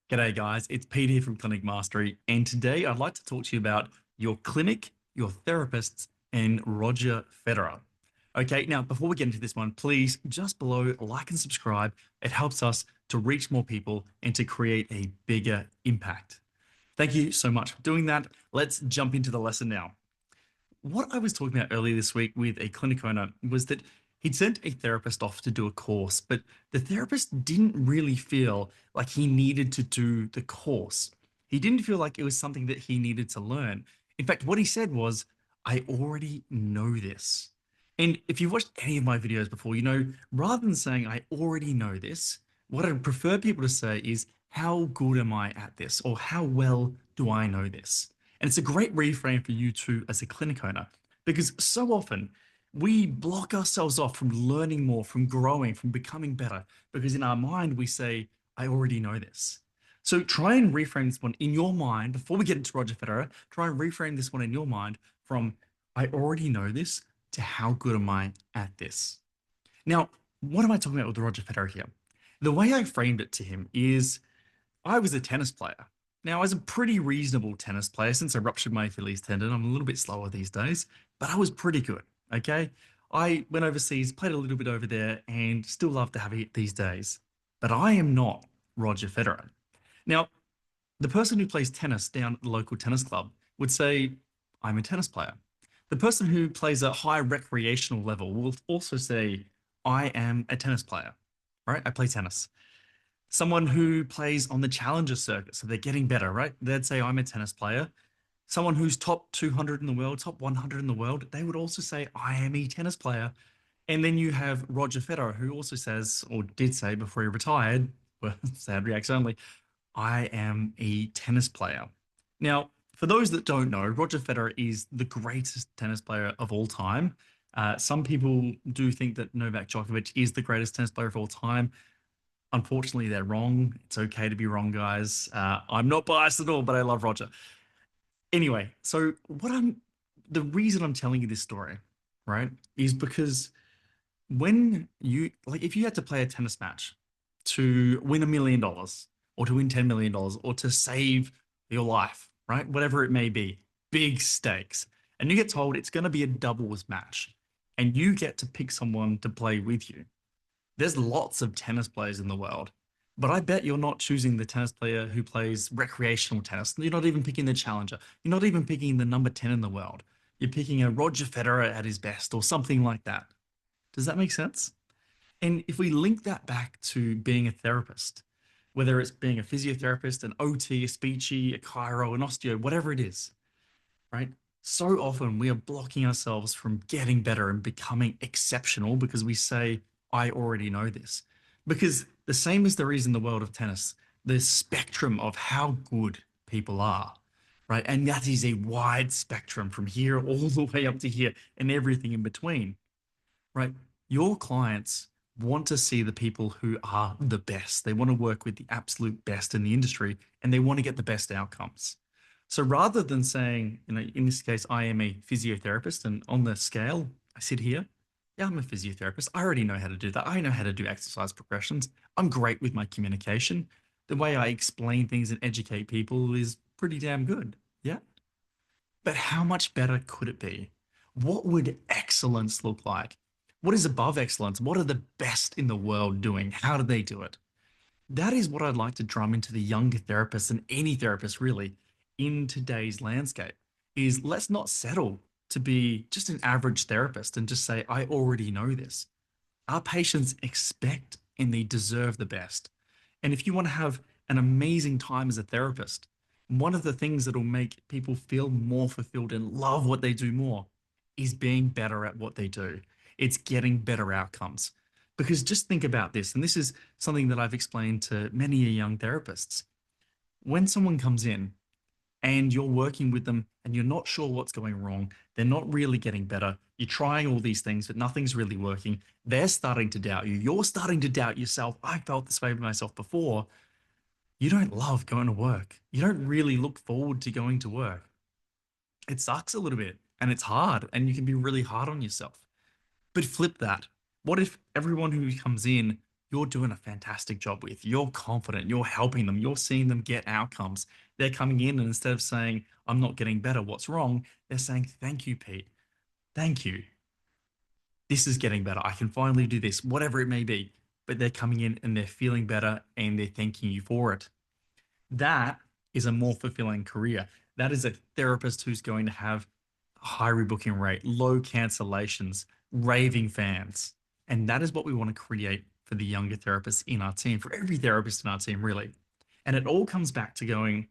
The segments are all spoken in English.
G'day, guys. It's Pete here from Clinic Mastery, and today I'd like to talk to you about your clinic, your therapists, and Roger Federer. Okay, now before we get into this one, please just below like and subscribe. It helps us to reach more people and to create a bigger impact. Thank you so much for doing that. Let's jump into the lesson now. What I was talking about earlier this week with a clinic owner was that he'd sent a therapist off to do a course, but the therapist didn't really feel like he needed to do the course. He didn't feel like it was something that he needed to learn. In fact, what he said was, I already know this. And if you've watched any of my videos before, you know, rather than saying, I already know this, what I'd prefer people to say is, how good am I at this? Or how well do I know this? And it's a great reframe for you too as a clinic owner, because so often we block ourselves off from learning more, from growing, from becoming better, because in our mind we say, I already know this. So try and reframe this one in your mind before we get into Roger Federer. Try and reframe this one in your mind from I already know this to how good am I at this? Now, what am I talking about with Roger Federer here? The way I framed it to him is I was a tennis player. Now, I was a pretty reasonable tennis player since I ruptured my Achilles tendon. I'm a little bit slower these days, but I was pretty good. Okay. I went overseas, played a little bit over there, and still love to have it these days. But I am not Roger Federer. Now, the person who plays tennis down at the local tennis club would say, I'm a tennis player. The person who plays at high recreational level will also say, I am a tennis player, right? I play tennis. Someone who plays on the challenger circuit, so they're getting better, right? They'd say, I'm a tennis player. Someone who's top 200 in the world, top 100 in the world, they would also say, I am a tennis player. And then you have Roger Federer, who also says, or did say before he retired, well, sad reacts only, I am a tennis player. Now, for those that don't know, Roger Federer is the greatest tennis player of all time. Some people do think that Novak Djokovic is the greatest tennis player of all time. Unfortunately, they're wrong. It's okay to be wrong, guys. I'm not biased at all, but I love Roger. Anyway, so the reason I'm telling you this story, right, is because when you, like, if you had to play a tennis match to win $1 million or to win $10 million or to save your life, right, whatever it may be, big stakes, and you get told it's going to be a doubles match and you get to pick someone to play with you. There's lots of tennis players in the world, but I bet you're not choosing the tennis player who plays recreational tennis. You're not even picking the challenger. You're not even picking the number 10 in the world. You're picking a Roger Federer at his best or something like that. Does that make sense? And if we link that back to being a therapist, whether it's being a physiotherapist, an OT, a speechy, a chiro, an osteo, whatever it is, right? So often we are blocking ourselves from getting better and becoming exceptional because we say, I already know this. Because the same as there is in the world of tennis, the spectrum of how good people are, right? And that is a wide spectrum from here all the way up to here and everything in between, right? Your clients want to see the people who are the best. They want to work with the absolute best in the industry and they want to get the best outcomes. So rather than saying, you know, in this case, I am a physiotherapist and on the scale, I sit here. Yeah, I'm a physiotherapist. I already know how to do that. I know how to do exercise progressions. I'm great with my communication. The way I explain things and educate people is pretty damn good. Yeah. But how much better could it be? What would excellence look like? What is above excellence? What are the best in the world doing? How do they do it? That is what I'd like to drum into the younger therapists and any therapist really in today's landscape is let's not settle to be just an average therapist and just say, I already know this. Our patients expect and they deserve the best. And if you want to have an amazing time as a therapist, one of the things that will make people feel more fulfilled and love what they do more is being better at what they do. It's getting better outcomes. Because just think about this, and this is something that I've explained to many young therapists. When someone comes in and you're working with them and you're not sure what's going wrong, they're not really getting better, you're trying all these things, but nothing's really working, they're starting to doubt you, you're starting to doubt yourself. I felt this way with myself before. You don't love going to work. You don't really look forward to going to work. It sucks a little bit and it's hard and you can be really hard on yourself. But flip that. What if everyone who comes in you're doing a fantastic job with. You're confident, you're helping them, you're seeing them get outcomes. They're coming in and instead of saying, I'm not getting better, what's wrong? They're saying, thank you, Pete. Thank you. This is getting better. I can finally do this, whatever it may be. But they're coming in and they're feeling better and they're thanking you for it. That is a more fulfilling career. That is a therapist who's going to have a high rebooking rate, low cancellations, raving fans. And that is what we want to create for the younger therapists in our team, for every therapist in our team, really. And it all comes back to going,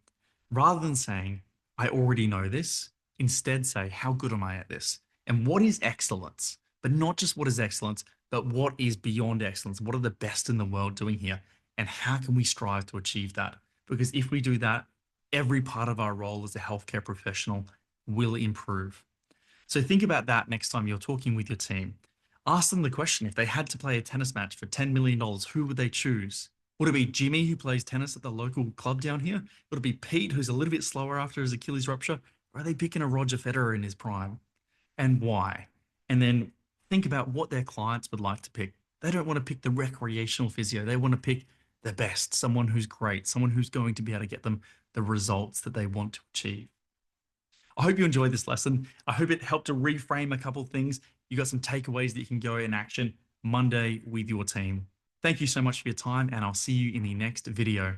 rather than saying, I already know this, instead say, how good am I at this? And what is excellence? But not just what is excellence, but what is beyond excellence? What are the best in the world doing here? And how can we strive to achieve that? Because if we do that, every part of our role as a healthcare professional will improve. So think about that next time you're talking with your team. Ask them the question, if they had to play a tennis match for $10 million, who would they choose? Would it be Jimmy, who plays tennis at the local club down here? Would it be Pete, who's a little bit slower after his Achilles rupture? Or are they picking a Roger Federer in his prime? And why? And then think about what their clients would like to pick. They don't want to pick the recreational physio. They want to pick the best, someone who's great, someone who's going to be able to get them the results that they want to achieve. I hope you enjoyed this lesson. I hope it helped to reframe a couple of things. You got some takeaways that you can go in action Monday with your team. Thank you so much for your time, and I'll see you in the next video.